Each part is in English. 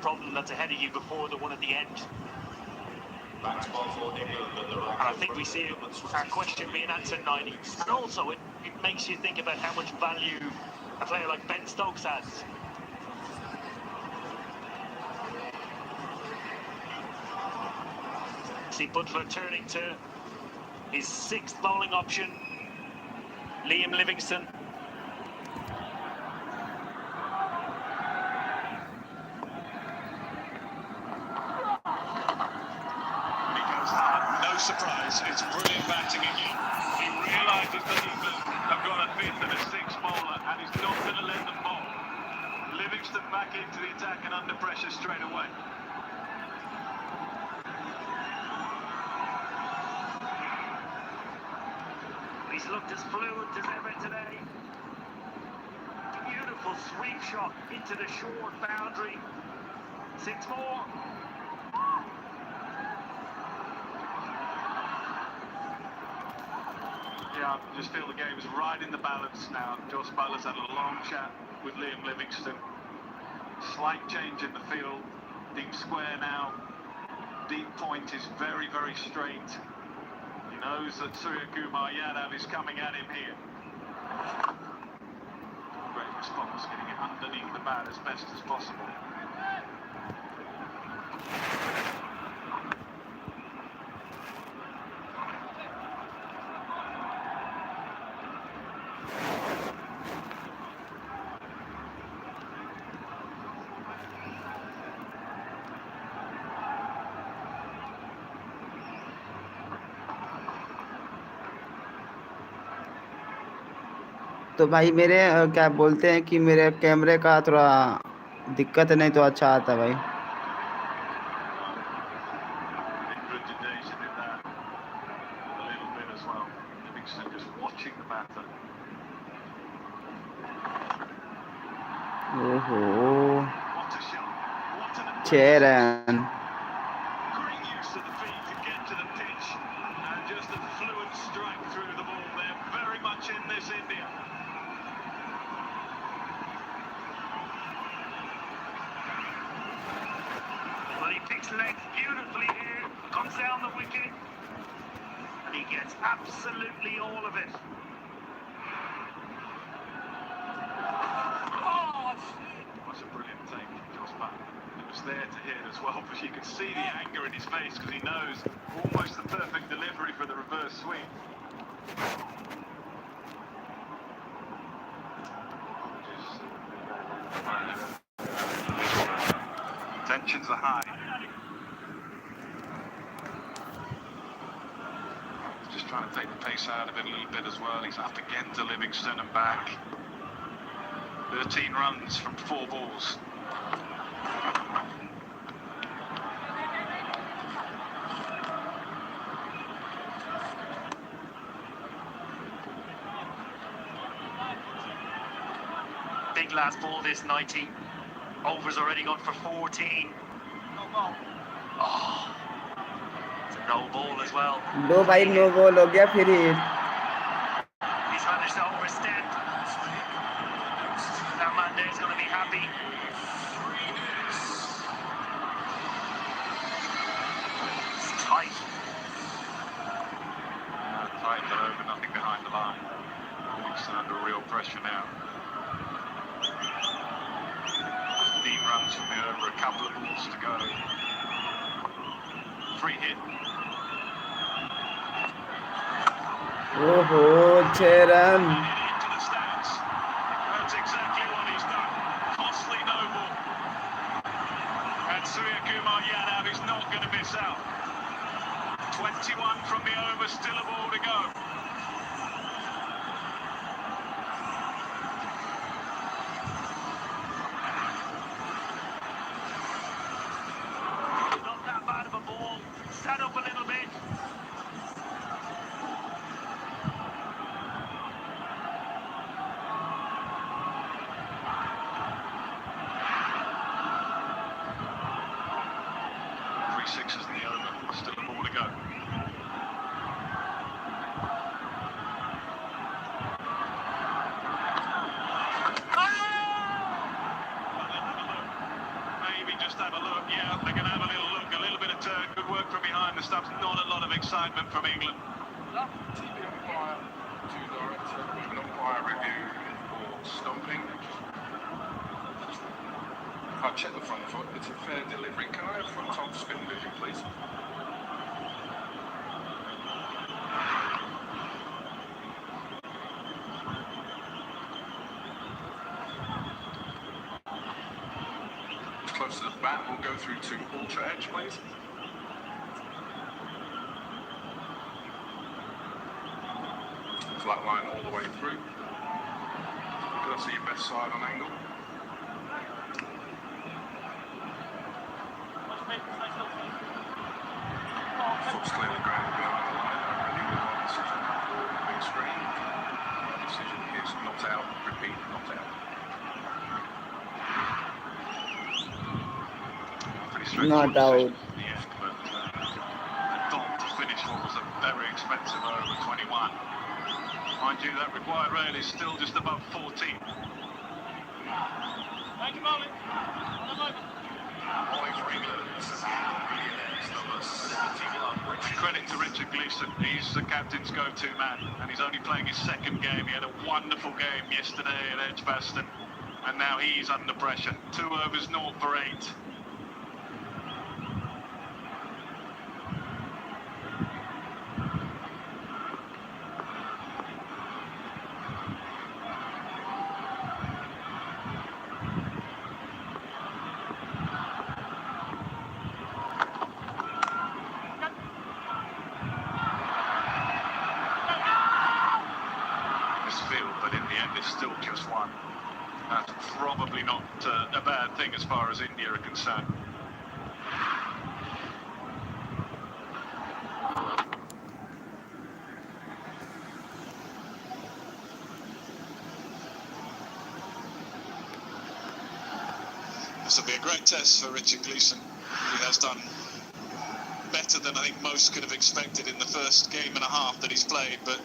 problem that's ahead of you before the one at the end. And I think we see our question being answered, 90. And also, it makes you think about how much value a player like Ben Stokes has. See Butler turning to his 6th bowling option, Liam Livingstone. Surprise, it's brilliant batting again. He realises that England have got a 5th and a 6th bowler and he's not going to let them bowl. Livingston back into the attack and under pressure straight away. He's looked as fluent as ever today. Beautiful sweep shot into the short boundary. 6 more. Yeah, I just feel the game is right in the balance now. Josh Butler's had a long chat with Liam Livingstone. Slight change in the field. Deep square now. Deep point is very, very straight. He knows that Surya Kumar Yadav is coming at him here. Great response, getting it underneath the bat as best as possible. तो भाई मेरे क्या बोलते हैं कि मेरे कैमरे का थोड़ा दिक्कत नहीं तो अच्छा आता भाई. ओहो 6 run. Well, he picks legs beautifully here, comes down the wicket, and he gets absolutely all of it. That's a brilliant take from Josh Butler. It was there to hit as well, but you could see the anger in his face because he knows almost the perfect delivery for the reverse swing. Tensions are high. He's just trying to take the pace out of it a little bit as well. He's up again to Livingstone and back. 13 runs from 4 balls. Big last ball this 90. Over's already gone for 14. Oh, it's a no ball as well. लो भाई no ball हो गया फिर ही. He's managed to overstep. That man there is going to be happy. It's tight. Tight but over, nothing behind the line. Livingston under real pressure now. 15 runs from the over, a couple of balls to go. Free hit. ओहो 6 run. Into the stands. That's exactly what he's done. Costly no ball. And Surya Kumar Yadav is not going to miss out. 21 from the over, still a ball to go. Not that bad of a ball. Sat up a little bit. Sixes in the over, still a ball to go. Maybe just have a look. Yeah, they're going to have a little look, a little bit of turn. Good work from behind the stumps. Not a lot of excitement from England. TV umpire to director with an umpire review or stumping. I'll check the front foot. It's a fair delivery. Can I have front top spin vision, please? Close to the bat, we'll go through to ultra edge, please. Flat line all the way through. Can I see your best side on angle? Foot's clearly grounded behind the line. I really would want decision for the big screen. Decision is not out. Repeat, not out. Not out. Yes, but Dom to finish what was a very expensive over 21. Mind you, that required rail is still just above 14. Thank you, Molly. Credit to Richard Gleeson. He's the captain's go-to man, and he's only playing his second game. He had a wonderful game yesterday at Edgbaston, and now he's under pressure. 2 overs, 0 for 8. But in the end it's still just 1. That's probably not a bad thing as far as India are concerned. This will be a great test for Richard Gleeson. He has done better than I think most could have expected in the first game and a half that he's played, but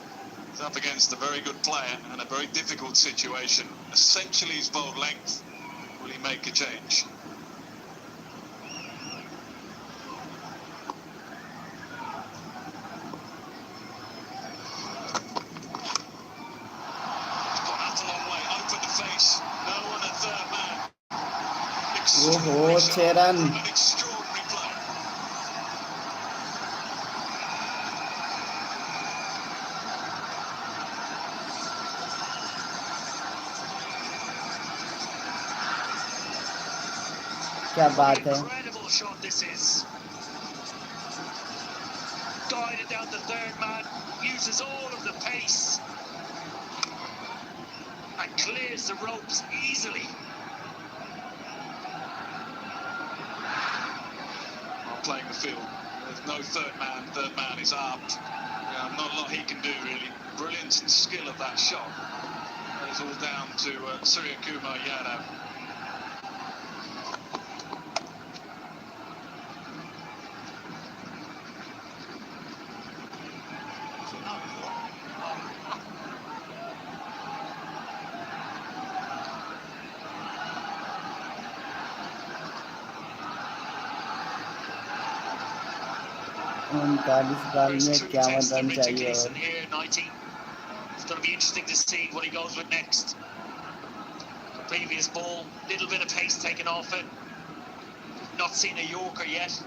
he's up against a very good player and a very difficult situation. Essentially his bowled length. Will he make a change? He's gone out a long way, open the face. No one at third man. ओहो 6 run. An extraordinary player. क्या बात है. Incredible shot this is. Guided down the third man, uses all of the pace and clears the ropes easily. While playing the field, there's no third man is up. Yeah, not a lot he can do really. Brilliance and skill of that shot. That is all down to Surya Kumar Yadav. उनतालीस ball में 51 run चाहिए. It's going to be interesting to see what he goes with next. The previous ball, little bit of pace taken off it. Not seen a Yorker yet.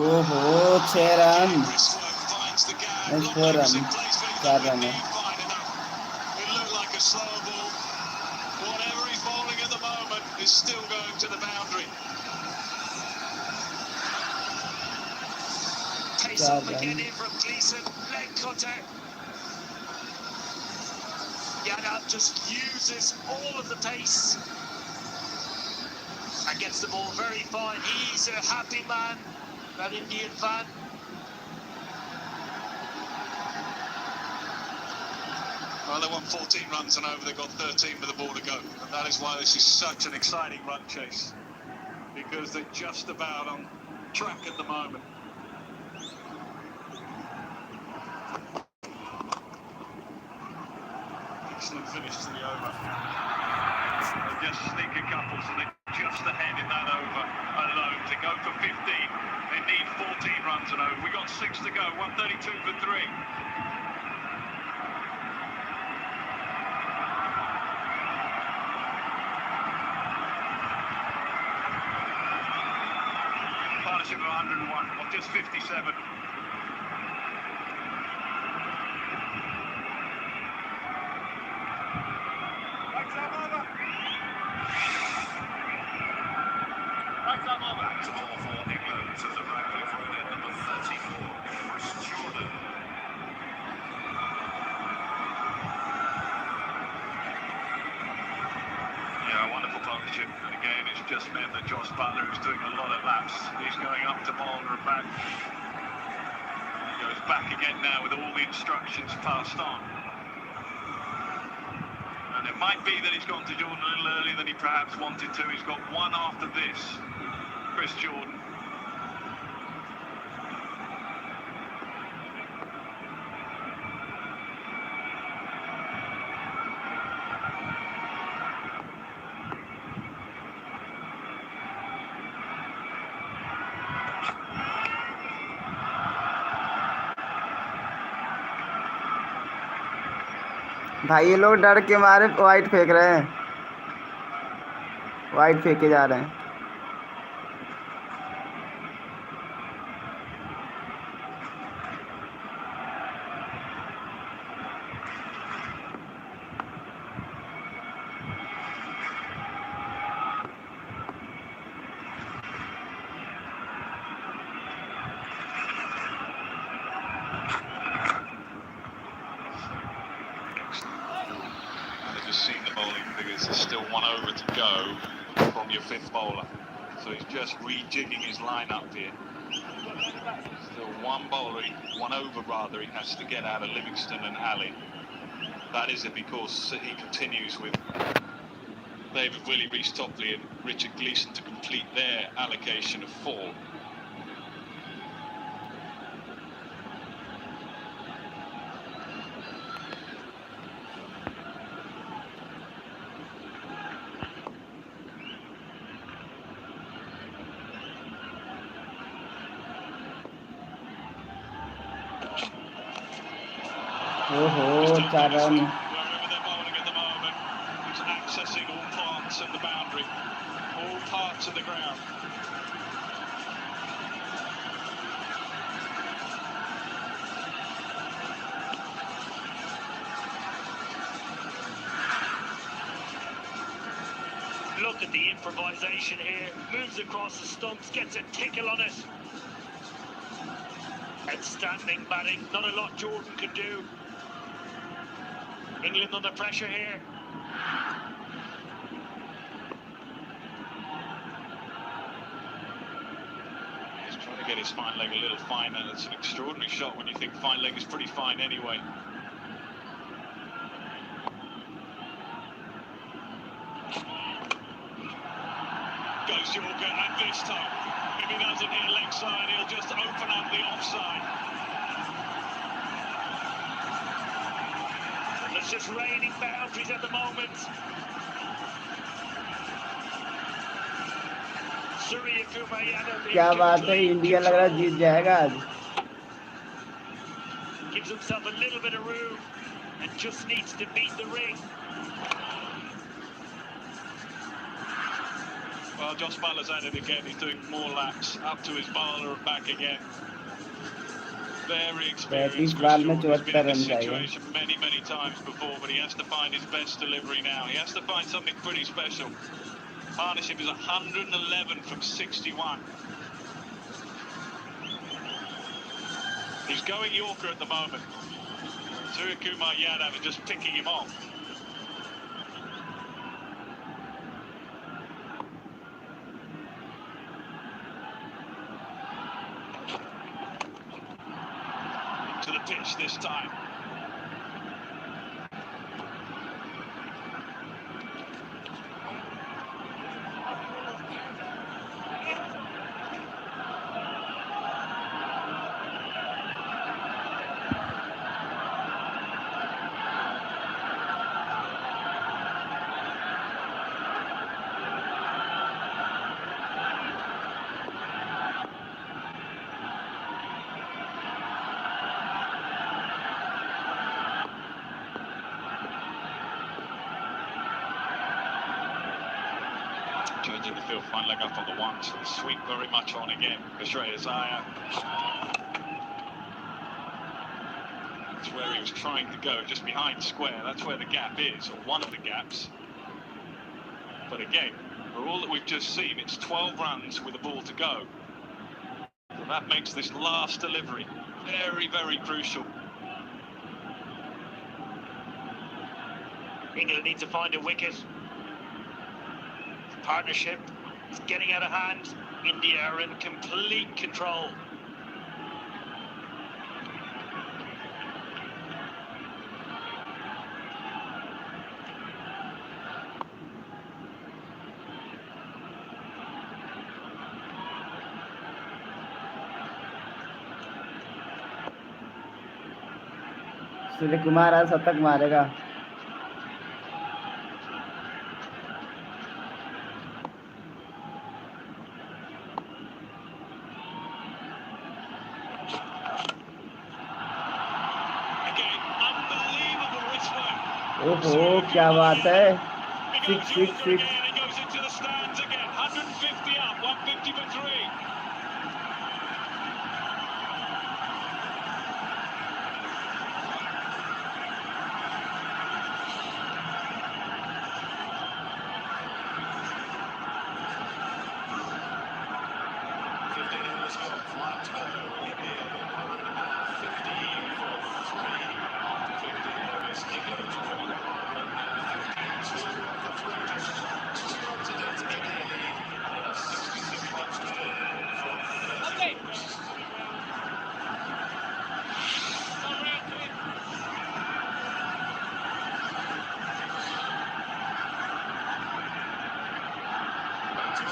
ओहो 6 run. 4 run. 4 run है. It looked like a slow ball, Whatever he's bowling at the moment is still going to the boundary. Pace क्या up again भाई in from Gleeson, leg cutter. Yadav just uses all of the pace and gets the ball very fine. He's a happy man, that Indian fan. Well, they won 14 runs and over, they've got 13 with the ball to go. And that is why this is such an exciting run chase, because they're just about on track at the moment. Excellent finish to the over. They just sneak a couple, so they're just ahead in that over alone. To go for 15, they need 14 runs and over. We got 6 to go, 132 for 3. Partnership of 101, or just 57. To ball for England to the right with runner number 34, Chris Jordan. Yeah, a wonderful partnership. And again, it's just meant that Josh Butler, who's doing a lot of laps, he's going up to bowler and back. He goes back again now with all the instructions passed on. And it might be that he's gone to Jordan a little earlier than he perhaps wanted to. He's got one after this, Chris Jordan. भाई ये लोग डर के मारे white फेंक रहे हैं, white फेंके जा रहे हैं। Just seeing the bowling figures, there's still one over to go from your fifth bowler. So he's just rejigging his lineup here. Still one bowler, one over rather, he has to get out of Livingston and Ali. That is it, because he continues with David Willey, Reece Topley and Richard Gleeson to complete their allocation of 4. ओहो 4 run. Wherever they're bowling at the moment, he's accessing all parts of the boundary, all parts of the ground. Look at the improvisation here, moves across the stumps, gets a tickle on it. Outstanding batting, not a lot Jordan could do. England under pressure here. He's trying to get his fine leg a little finer. That's an extraordinary shot when you think fine leg is pretty fine anyway. Goes Yorker, and this time, if he doesn't hit leg side, he'll just open up the offside. It's just raining boundaries at the moment. Surya Kumar Yadav in क्या बात है, complete India लग रहा है control. जीत जाएगा आज। Gives himself a little bit of room and just needs to beat the ring. Well, Josh Butler's at it again. He's doing more laps up to his bowler and back again. Very 35 experienced, bar Chris में Jordan. He's been 74 in this run चाहिए. situation many times before, but he has to find his best delivery now. He has to find something pretty special. Partnership is 111 from 61. He's going Yorker at the moment. Surya Kumar Yadav is just picking him off. To the pitch this time. Changing the field, fine leg up on the one, so the sweep very much on again for Shreyas Iyer. That's where he was trying to go, just behind square. That's where the gap is, or one of the gaps. But again, for all that we've just seen, it's 12 runs with the ball to go. So that makes this last delivery very crucial. England need to find a wicket. Partnership is getting out of hand. India are in complete control. Surya Kumar आज शतक मारेगा. ओहो क्या बात है. 6.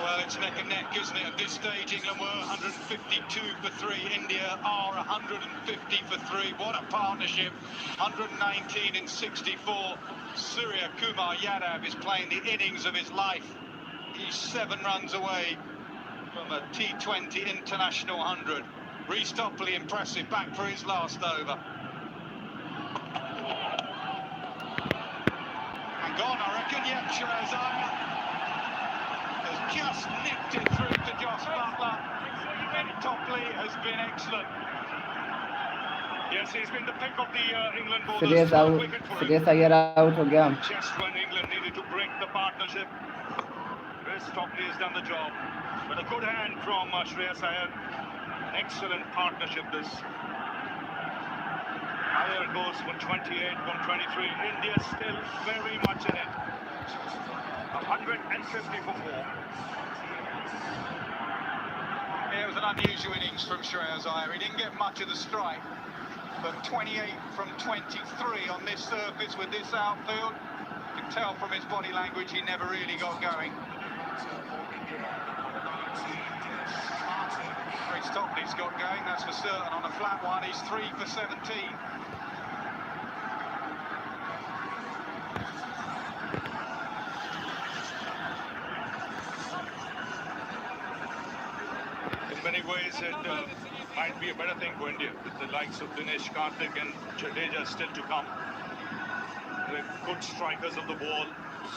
Well, it's neck and neck, isn't it? At this stage, England were 152 for 3. India are 150 for 3. What a partnership. 119 in 64. Surya Kumar Yadav is playing the innings of his life. He's 7 runs away from a T20 international 100. Reece Topley impressive, back for his last over. And gone, I reckon. Yep, Shreyas Iyer has just nicked it through to Josh Butler. Topley has been excellent. Yes, he's been the pick of the England bowlers. Shreyas Iyer out हो गया. Just when England needed to break the partnership, Virat Topley has done the job. With a good hand from Shreyas Iyer. An excellent partnership this. Iyer goes for 28 from 23. India still very much in it. 150 for 4. Yeah, it was an unusual innings from Shreyas Iyer. He didn't get much of the strike, but 28 from 23 on this surface with this outfield. You can tell from his body language he never really got going. Reece Topley's got going, that's for certain. On a flat one, he's 3 for 17. In many ways, it might be a better thing for India, with the likes of Dinesh Karthik and Jadeja still to come. The good strikers of the ball.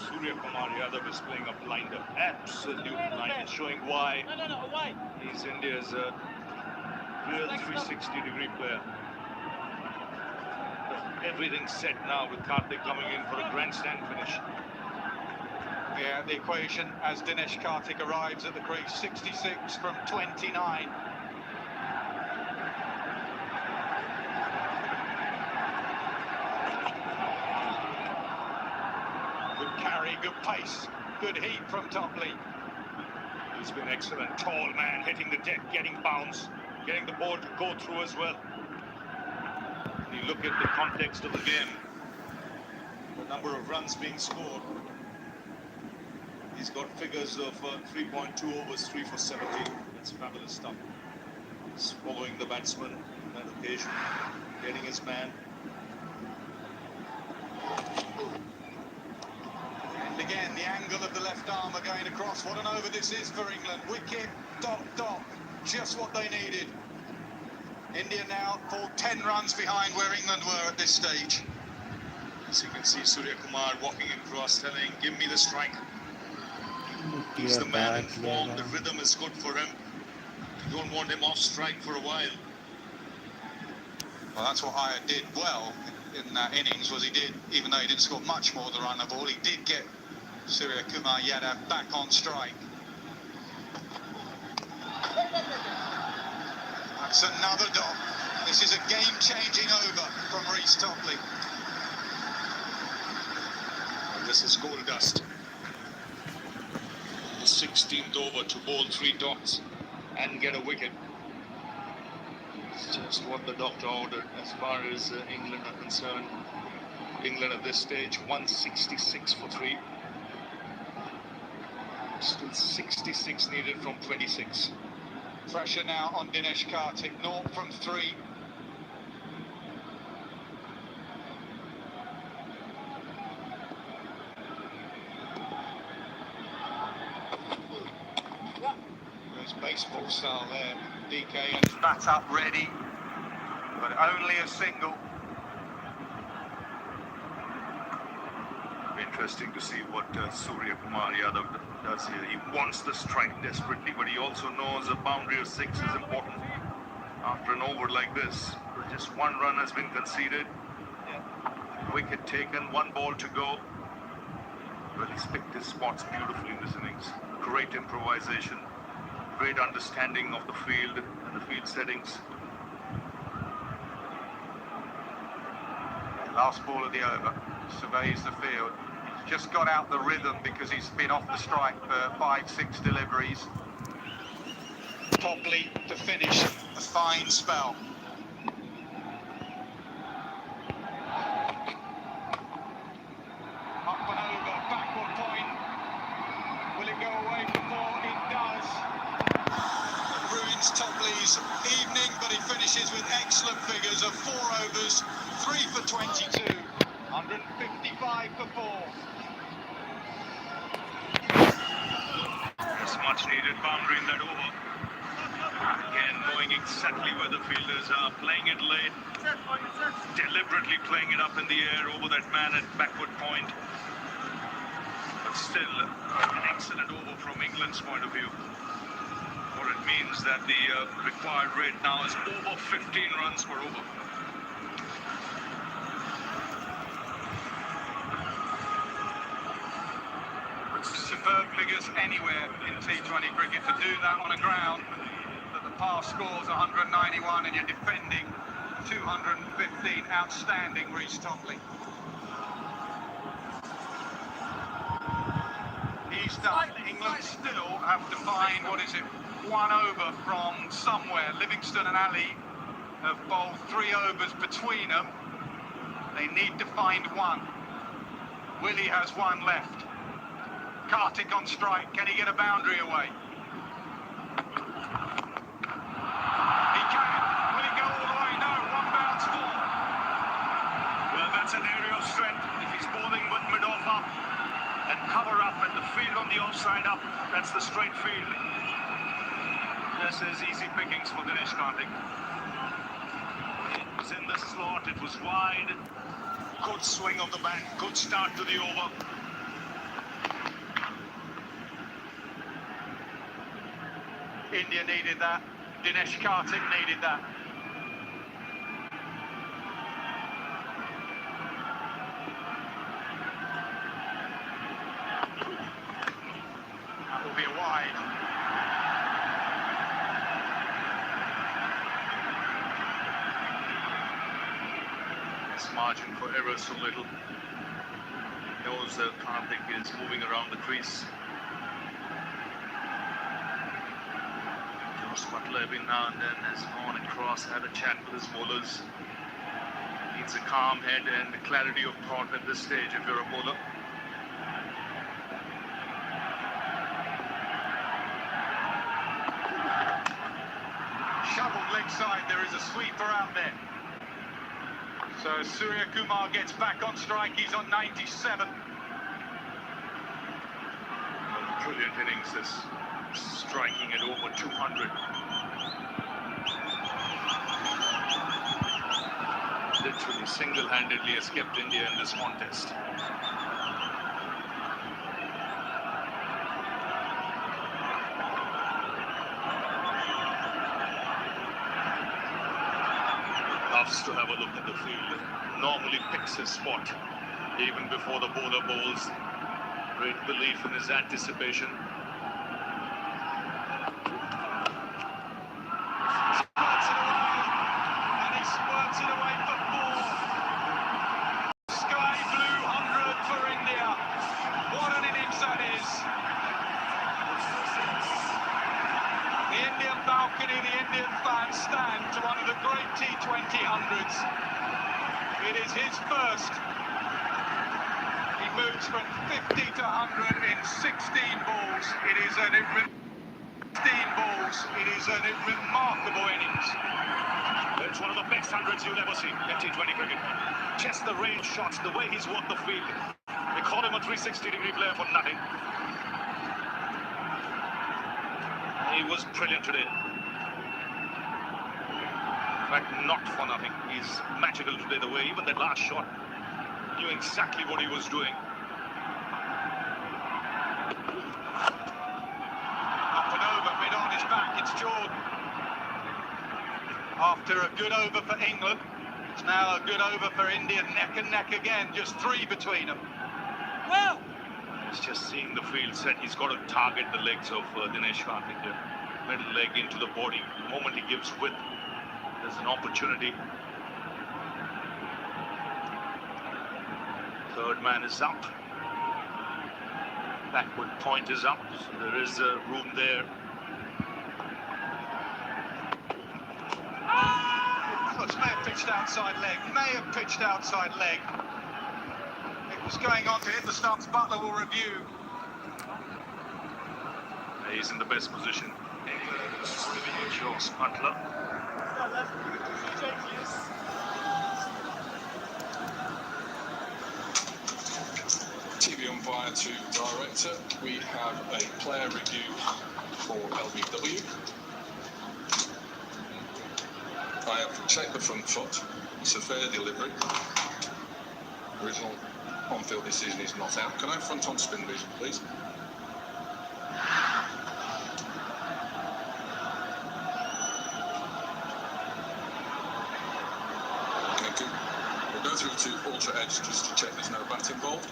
Surya Kumar Yadav is playing a blinder, absolute blinder, showing why he's India's Real 360-degree player. Everything's set now with Karthik coming in for a grandstand finish. Yeah, the equation as Dinesh Karthik arrives at the crease, 66 from 29. Good carry, good pace, good heat from Topley. He's been excellent. Tall man hitting the deck, getting bounce, getting the ball to go through as well. You look at the context of the game, the number of runs being scored. He's got figures of 3.2 overs, 3 for 70. That's fabulous stuff. He's following the batsman on that occasion, getting his man. And again, the angle of the left arm are going across. What an over this is for England. Wicket, dot, dot. Just what they needed. India now fall 10 runs behind where England were at this stage. As you can see, Surya Kumar walking across, telling, give me the strike. He's the man in form, the rhythm is good for him. You don't want him off strike for a while. Well, that's what Iyer did well in that innings, was he did, even though he didn't score much more than run of all, he did get Surya Kumar Yadav back on strike. That's another dot. This is a game-changing over from Reece Topley. And this is gold dust. The 16th over to bowl 3 dots and get a wicket. It's just what the doctor ordered as far as England are concerned. England at this stage 166 for 3. Still 66 needed from 26. Pressure now on Dinesh Karthik, 0 from 3. There's baseball style there. DK and bat up ready, but only a single. Interesting to see what Surya Kumar Yadav does here. He wants the strike desperately, but he also knows a boundary of 6 is important. After an over like this, just 1 run has been conceded. Wicket taken, 1 ball to go. Well, he's picked his spots beautifully in this innings. Great improvisation, great understanding of the field and the field settings. Last ball of the over, surveys the field. Just got out the rhythm because he's been off the strike for 5-6 deliveries. Topley to finish a fine spell. Up and over, backward point. Will it go away before it does? It ruins Topley's evening, but he finishes with excellent figures of 4 overs, 3 for 22, 155 for 4. Much needed boundary in that over. Again, knowing exactly where the fielders are, playing it late, deliberately playing it up in the air over that man at backward point. But still, an excellent over from England's point of view. For it means that the required rate now is over 15 runs per over. Superb figures anywhere in T20 cricket. To do that on a ground that the past scores 191 and you're defending 215. Outstanding, Reece Topley. He's done. England still have to find, 1 over from somewhere. Livingston and Ali have bowled 3 overs between them. They need to find 1. Willie has 1 left. Karthik on strike, can he get a boundary away? He can. Will he go all the way? No, 1 bounce 4. Well, that's an area of strength. If he's bowling with mid-off up and cover up and the field on the offside up, that's the straight field. This is easy pickings for Dinesh Karthik. It was in the slot, it was wide. Good swing of the bat, good start to the over. India needed that. Dinesh Karthik needed that. That will be a wide. His margin for error so little. Knows that Karthik is moving around the crease. Josh Butler every now and then has gone across, had a chat with his bowlers. Needs a calm head and clarity of thought at this stage if you're a bowler. Shoveled leg side, there is a sweeper out there. So Surya Kumar gets back on strike, he's on 97. Brilliant innings this, striking at over 200. Literally single-handedly has kept India in this contest. Loves to have a look at the field. Normally picks his spot even before the bowler bowls. Great belief in his anticipation. Squirts it away, and he squirts it away for 4. Sky blue 100 for India. What an innings that is. The Indian balcony, the Indian fans stand to one of the great T20 hundreds. It is his first. He moves from 50 to 100 in 16 balls. It is an remarkable innings. It's one of the best hundreds you'll ever see in T20 cricket. Just the range shots, the way he's worked the field. They call him a 360-degree player for nothing. He was brilliant today. In fact, not for nothing. He's magical today, the way even that last shot knew exactly what he was doing. Up and over, mid on his back, it's Jordan. After a good over for England, it's now a good over for India, neck and neck again, just 3 between them. Well, He's just seeing the field set. He's got to target the legs of Dinesh Karthik here. Middle leg into the body. The moment he gives width, there's an opportunity. Third man is up. Backward point is up, so there is room there. Looks may have pitched outside leg, It was going on to hit the stumps. Butler will review. He's in the best position. Josh Butler. TV umpire to director. We have a player review for LBW. I have checked the front foot. It's a fair delivery. Original on-field decision is not out. Can I have front on spin vision, please? Thank you. We'll go through to ultra edge just to check there's no bat involved.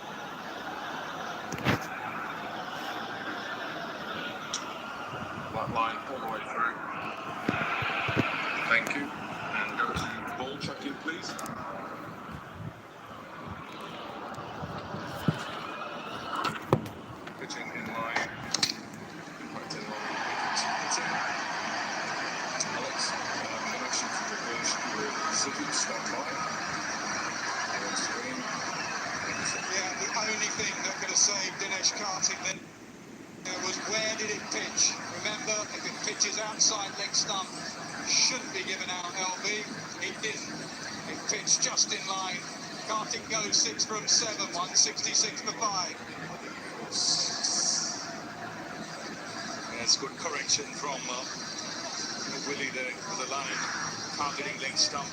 That line all the way through. Thank you. And go to ball checking, please. Pitching in line. Impact in line. Hitting. Alex, connection to the first with City, stand by. On screen. Yeah, the only thing that could have saved Dinesh Karthik then was where did it pitch? Remember, if it pitches outside leg stump, shouldn't be given out LB. It didn't. It pitched just in line. Karthik goes 6 from 7, 166 for 5. That's good correction from Willie there for the line. Targeting leg stump.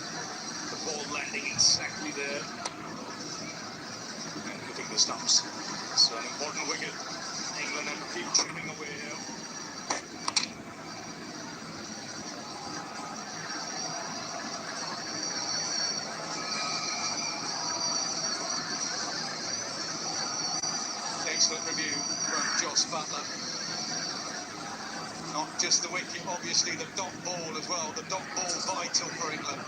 The ball landing exactly there. And hitting the stumps. So an important wicket. England have to keep chipping away here. you from Jos Buttler. Not just the wicket, obviously the dot ball as well. The dot ball vital for England.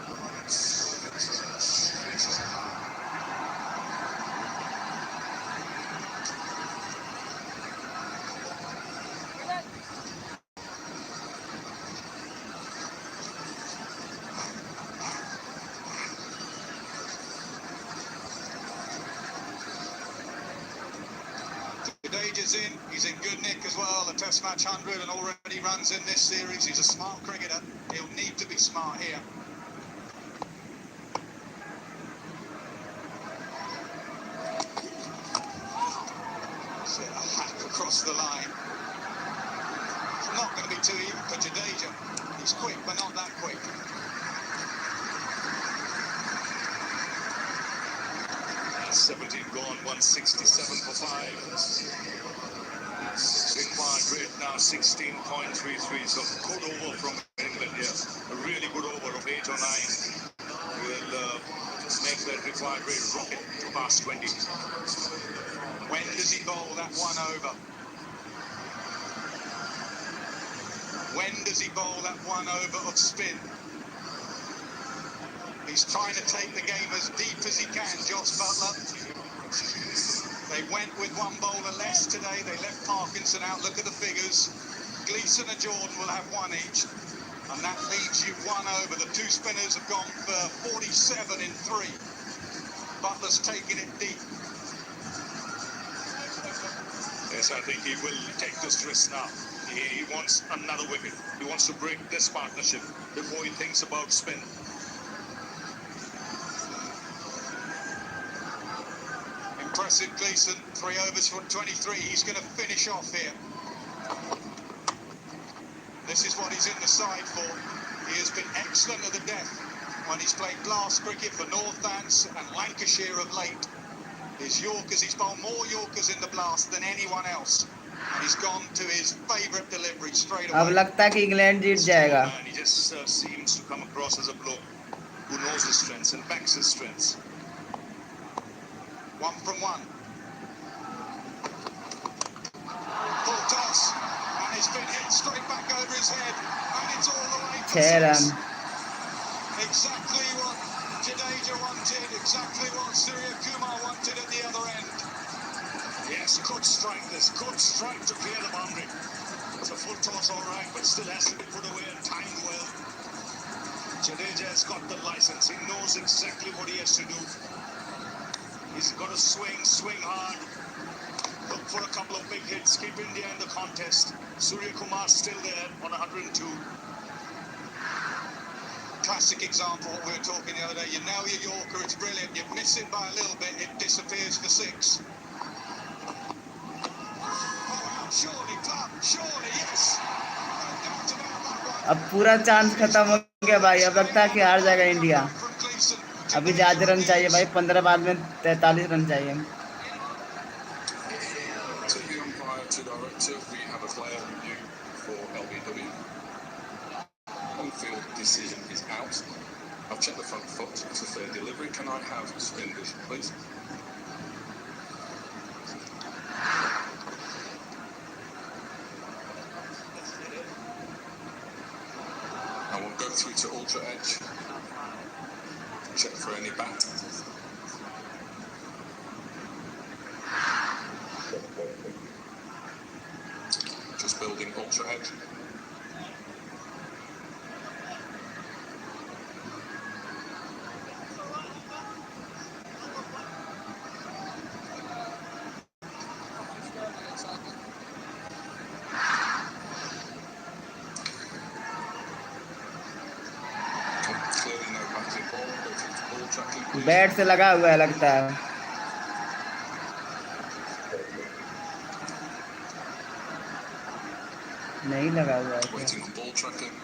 Jadeja's in, he's in good nick as well, a test match 100 and already runs in this series. He's a smart cricketer, he'll need to be smart here. So a hack across the line. It's not going to be too even for Jadeja. He's quick, but not that quick. 17 gone, 167 for 5. Required rate now 16.33, so good over from England here. A really good over of 8 or 9 will make that required rate rocket past 20. When does he bowl that one over? When does he bowl that one over of spin? He's trying to take the game as deep as he can, Jos Buttler. They went with one bowler less today. They left Parkinson out. Look at the figures. Gleeson and Jordan will have one each. And that leaves you one over. The two spinners have gone for 47 in 3. Butler's taking it deep. Yes, I think he will take this risk now. He wants another wicket. He wants to break this partnership before he thinks about spin. Impressive Gleeson, 3 overs for 23. He's going to finish off here. This is what he's in the side for. He has been excellent at the death when he's played glass cricket for Northants and Lancashire of late. His Yorkers, he's bowled more Yorkers in the blast than anyone else. And he's gone to his favourite delivery straight away. अब लगता है कि England जीत जाएगा. He just seems to come across as a bloke who knows his strengths and backs his strengths. 1 from 1. Full toss, and it's been hit straight back over his head, and it's all the way for 6 run. Exactly what Jadeja wanted, exactly what Surya Kumar wanted at the other end. Yes, could strike this, could strike to clear the boundary. It's a full toss, all right, but still has to be put away and timed well. Jadeja has got the license, he knows exactly what he has to do. He's got to swing hard. Look for a couple of big hits. Keep India in the contest. Surya Kumar's still there on 102. Classic example what we were talking the other day. You nail your Yorker, it's brilliant. You miss it by a little bit, it disappears for 6. Surely, Club, surely, yes. No doubt about that one. अब पूरा chance खत्म हो गया भाई. अब लगता है कि हार जाएगा इंडिया. अभी ज्यादा रन चाहिए भाई. 15 बार में 43 रन चाहिए. To the umpire, to director, we have a player review for LBW. On-field decision is out. I've checked the front foot. It's a fair delivery. Can I have spin vision, please? I will go through to ultra edge. Check for any bat. Just building ultra edge. Clearly no batting ball. Go through to ball tracking, please. Bat से लगा हुआ है लगता है. नहीं लगा हुआ है. Waiting on ball tracking.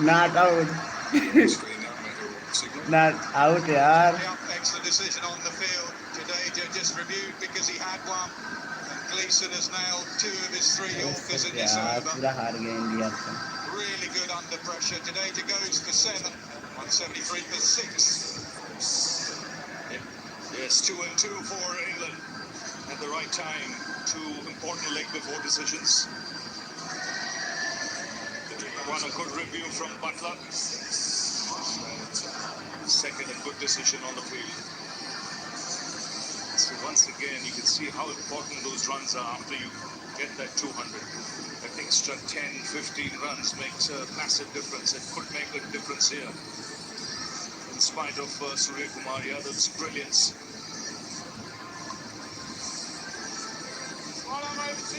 Not out Screen now, make your signal. Not out यार. Yep, excellent decision on the field. Jadeja just reviewed because he had one. And Gleeson has nailed 2 of his 3 Yorkers in this यार over. पूरा हार गए India से. Really good under pressure. Jadeja goes for 7. 173 for 6. Yes, 2-2 for England. At the right time, 2 important leg before decisions. One a good review from Butler. Second a good decision on the field. So once again, you can see how important those runs are after you get that 200. That extra 10, 15 runs makes a massive difference. It could make a difference here. In spite of Surya Kumar Yadav's brilliance.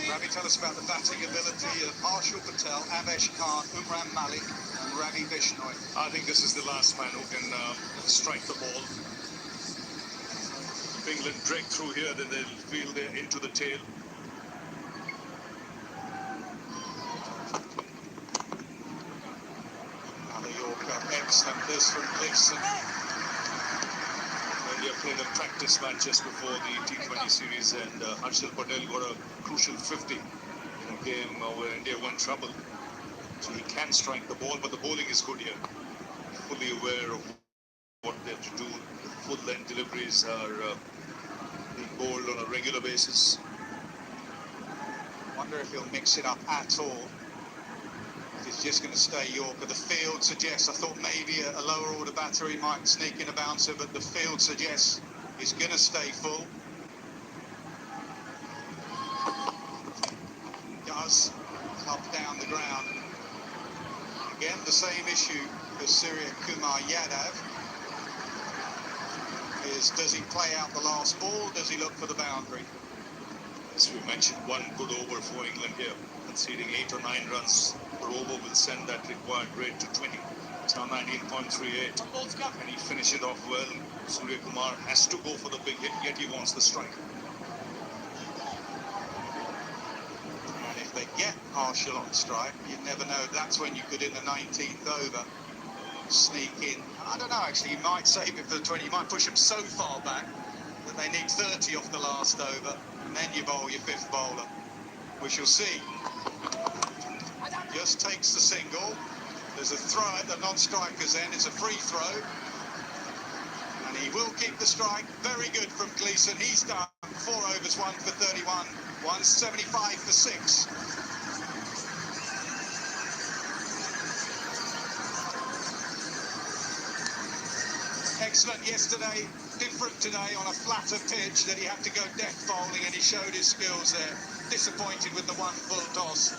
Ravi, tell us about the batting ability of Harshal Patel, Avesh Khan, Umran Malik and Ravi Bishnoi. I think this is the last man who can strike the ball. If England break through here, then they'll feel they're into the tail. Another Yorker, excellent this from Gleeson. India played a practice match just before the T20 series, and Harshal Patel got a crucial 50 in a game where India won trouble. So he can strike the ball, but the bowling is good here. Fully aware of what they have to do. The full length deliveries are being bowled on a regular basis. Wonder if he'll mix it up at all. If it's just going to stay Yorker. The field suggests, I thought maybe a lower order battery might sneak in a bouncer, but the field suggests he's going to stay full. Does club down the ground. Again, the same issue for Surya Kumar Yadav is, does he play out the last ball? Does he look for the boundary? As we mentioned, one good over for England here. Conceding 8 or 9 runs per over will send that required rate to 20. It's now 19.38. Can he finish it off well? Surya Kumar has to go for the big hit, yet he wants the strike. And if they get Harshal on strike, you never know. That's when you could, in the 19th over, sneak in. I don't know, actually, you might save it for the 20. You might push them so far back that they need 30 off the last over, and then you bowl your 5th bowler. We shall see. Just takes the single. There's a throw at the non-striker's end. It's a free throw. And he will keep the strike. Very good from Gleeson. He's done 4 overs, 1 for 31. 175 for 6. Excellent yesterday. Different today on a flatter pitch that he had to go death bowling, and he showed his skills there. Disappointed with the 1 full toss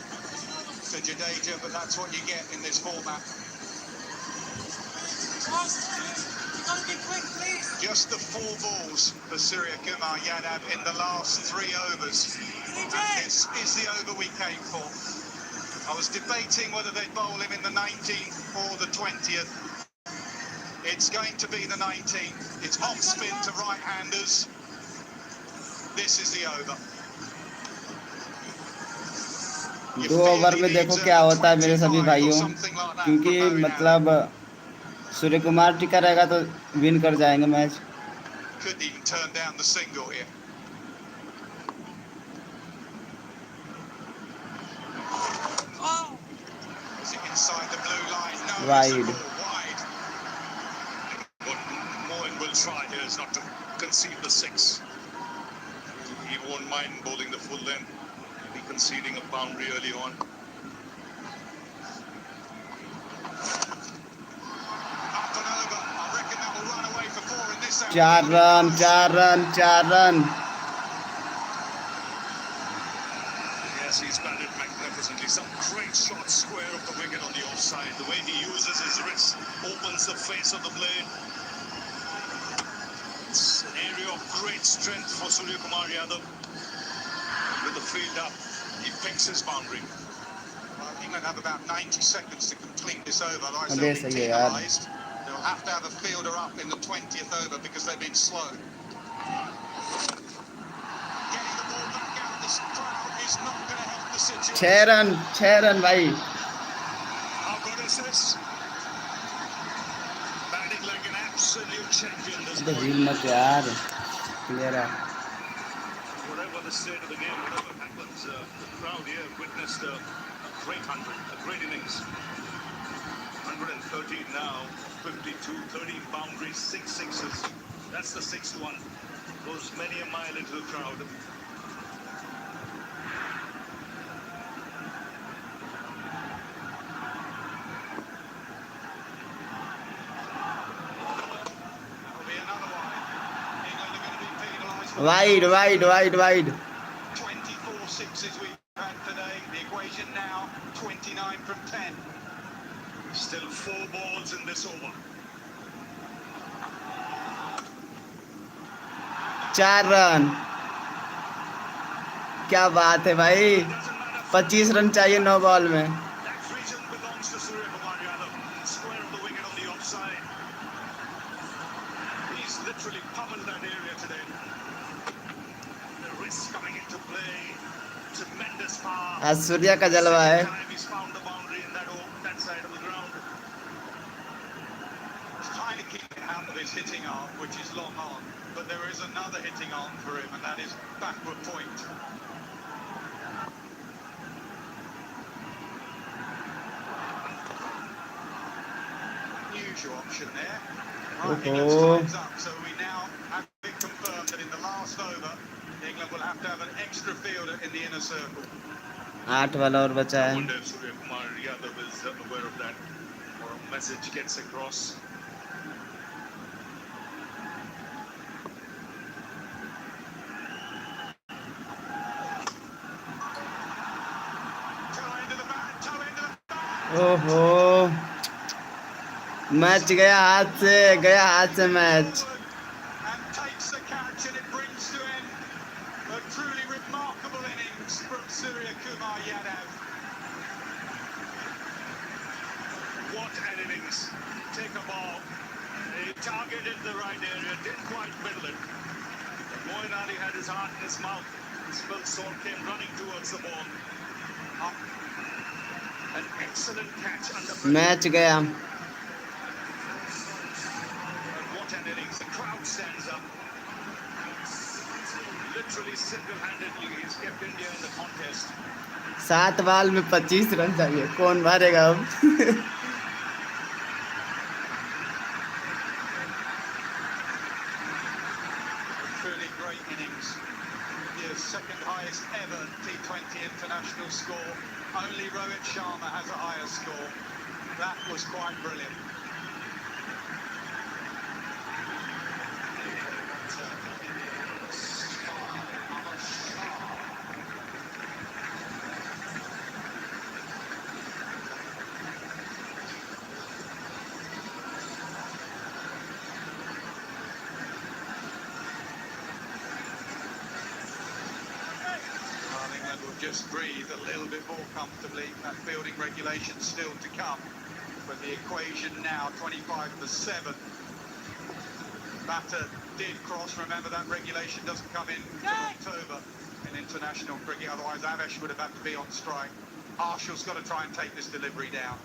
to Jadeja, but that's what you get in this format. Just the 4 balls for Surya Kumar Yadav in the last 3 overs. And this is the over we came for. I was debating whether they'd bowl him in the 19th or the 20th. It's going to be the 19th. It's off spin to right-handers. This is the over. 2 over में देखो क्या होता है मेरे सभी भाइयों, क्योंकि मतलब सूर्य कुमार टिका रहेगा तो विन कर जाएंगे match. Could even turn down the single here. Is it inside the blue line? No, Wide. it's a ball wide. What Mohan will try here is not to concede the 6. He won't mind bowling the full length. He'll be conceding a boundary early on. Up and over. I reckon that will run away for 4 in this out. 4 run 4 run 4 run. Yes, he's batted magnificently. Some great shots square of the wicket on the offside. The way he uses his wrist opens the face of the blade. It's an area of great strength for Surya Kumar Yadav. With the field up, he picks his boundary. Well, England have about 90 seconds to complete this over. Otherwise, अबे they'll be सही है यार. penalised. They'll have to have a fielder up in the 20th over because they've been slow. Getting the ball back out. This crowd is not going to help the situation. 6 run भाई. How good is this? absolute champion this अबे morning. हिल मत यार clear है Whatever the state of the game, whatever happens, the crowd here witnessed a great 100, a great innings. 113 now, 52, 13 boundaries, 6 sixes. That's the sixth one. Goes many a mile into the crowd. That'll be another one. England are going to be penalised. Wide wide wide wide 24 sixes we've had today. The equation now 29 from 10. Still 4 balls in this over. 4 run क्या बात है भाई Doesn't matter. 25 run चाहिए 9 ball में That region belongs to Surya Kumar Yadav. Square of the wicket on the offside. He's literally pummeled that area today. The wrist coming into play. Tremendous power. आज सूर्या का जलवा है Second time he's found the boundary in that side of the ground. He's trying to keep it out of his hitting arm, which is long on. But there is another hitting arm for him, and that is backward point. Unusual option there. Right, England's time's up, so we now have it confirmed that in the last over, England will have to have an extra fielder in the inner circle. 8 वाला और बचा I है wonder if Surya Kumar Yadav is aware of that, or a message gets across. Toe into the bat, toe into the bat. ओहो match गया हाथ से match And takes the catch, and it brings to end a truly remarkable innings from Surya Kumar Yadav. What an innings. Take a ball. He targeted the right area, didn't quite middle it. Moin Ali had his heart in his mouth. Smil Sor came running towards the ball. An excellent catch under pressure. Match गया And what an innings. The crowd stands up. Literally single-handedly, he's kept India in the contest. 7 ball में 25 run चाहिए कौन मारेगा अब Truly great innings. India's second highest ever T20 international score. Only Rohit Sharma has a higher score. That was quite brilliant. Well, England will just breathe a little bit more comfortably. That fielding regulation still to come. But the equation now 25 for 7. Batter did cross. Remember that regulation doesn't come in until October in international cricket. Otherwise Avesh would have had to be on strike. Arshall's got to try and take this delivery down.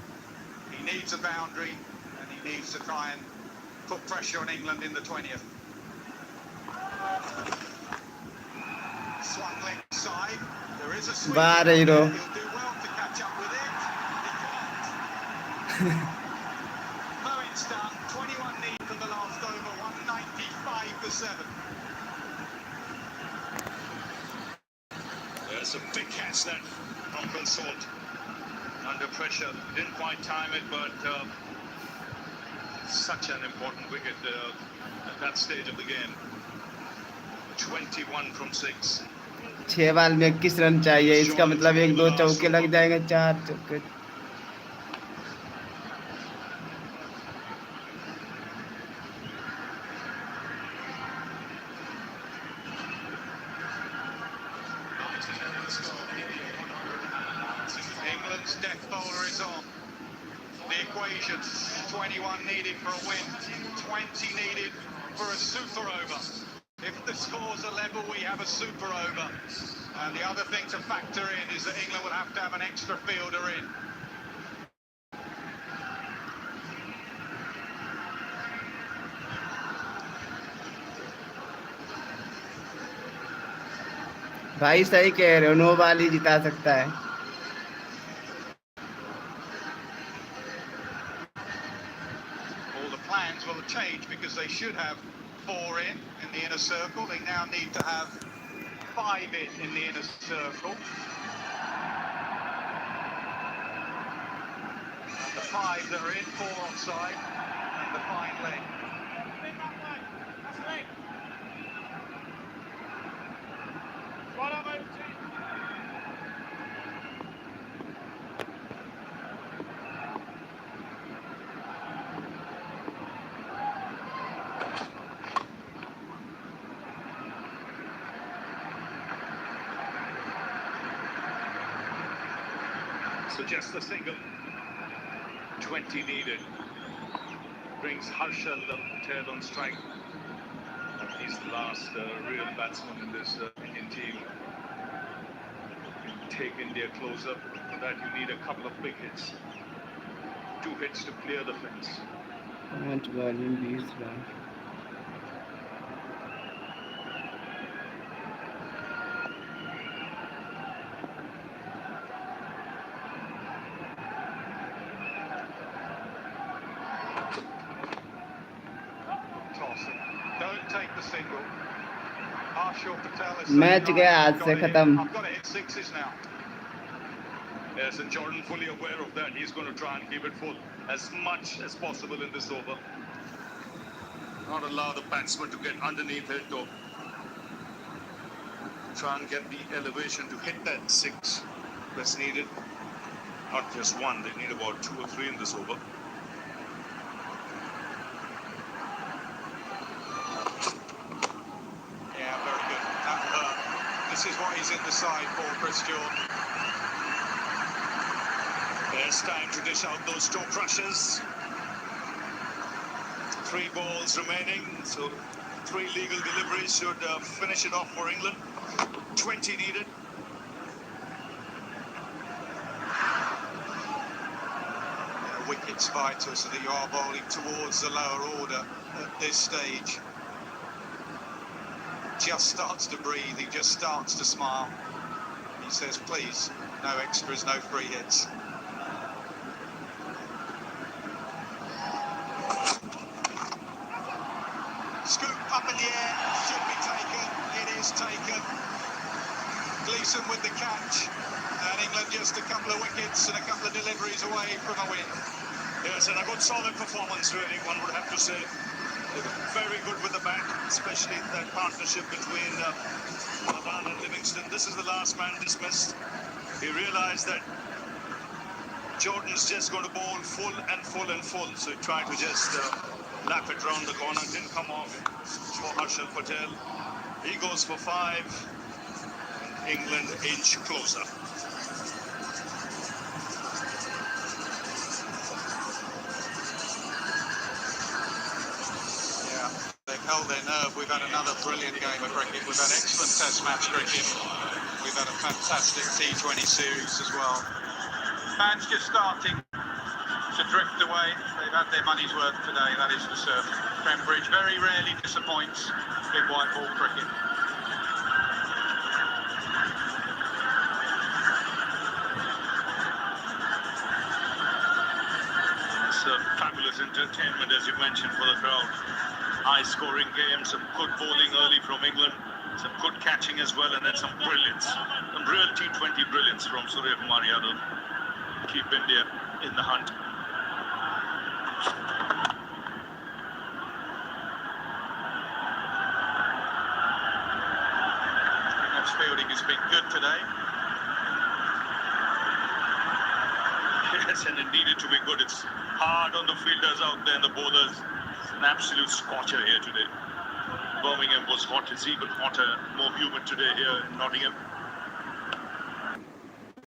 He needs a boundary and he needs to try and put pressure on England in the 20th. Swung leg side. There is a sweep. बाहर hero He'll do well to catch up with it. He can't. Moen's done. 21 need from the last over. 195 for 7. There's a big catch then from Consort. Under pressure. Didn't quite time it, but such an important wicket at that stage of the game. 21 from 6. 6 ball में 21 run चाहिए इसका मतलब 1-2 चौके लग जाएंगे 4 चौके England's death bowler is on. The equation, 21 needed for a win, 20 needed for a super over. If the scores are level, we have a super over. And the other thing to factor in is that England will have to have an extra fielder in. भाई सही कह रहे हो, no ball ही जिता सकता है। All the plans will have changed because they should have 4 in the inner circle. They now need to have 5 in the inner circle. And the 5 that are in, 4 offside, and the fine leg. So just the single, 20 needed, brings Harshal Patel on strike. He's the last real batsman in this Indian team. Take India closer. For that you need a couple of big hits. 2 hits to clear the fence. 5 ball में 20 run. Tossing. Don't take the single. Harshal Patel is match गया आज से खत्म। I've got to hit 6s now. Yes, and Jordan fully aware of that. He's going to try and keep it full as much as possible in this over. Not allow the batsman to get underneath it or try and get the elevation to hit that 6 that's needed. Not just 1, they need about 2 or 3 in this over. Yeah, very good. This is what he's in the side for, Chris Jordan. There's time to dish out those toe crushers. 3 balls remaining, so 3 legal deliveries should finish it off for England. 20 needed. Wicket's vital, so that you are bowling towards the lower order at this stage. Just starts to breathe, he just starts to smile. He says, please, no extras, no free hits. Scoop up in the air, should be taken, it is taken. Gleeson with the catch, and England just a couple of wickets and a couple of deliveries away from a win. Yes, and a good solid performance really, one would have to say. They were very good with the bat, especially that partnership between Madan and Livingston. This is the last man dismissed. He realised that Jordan's just going to bowl full and full and full, so he tried to just lap it round the corner. Didn't come off for Harshal Patel. He goes for 5. England inch closer. Yeah, they've held their nerve. We've had another brilliant game of cricket. We've had excellent test match cricket. We've had a fantastic T20 series as well. Fans just starting to drift away. They've had their money's worth today, that is for certain. Cambridge very rarely disappoints in white ball cricket. Fabulous entertainment, as you mentioned, for the crowd. High-scoring game, some good bowling early from England, some good catching as well, and then some brilliance, some real T20 brilliance from Surya Kumar Yadav. Keep India in the hunt. England's fielding has been good today. Yes, and it needed to be good. It's hard on the fielders out there and the bowlers. It's an absolute scorcher here today. Birmingham was hot. It's even hotter, more humid today here in Nottingham.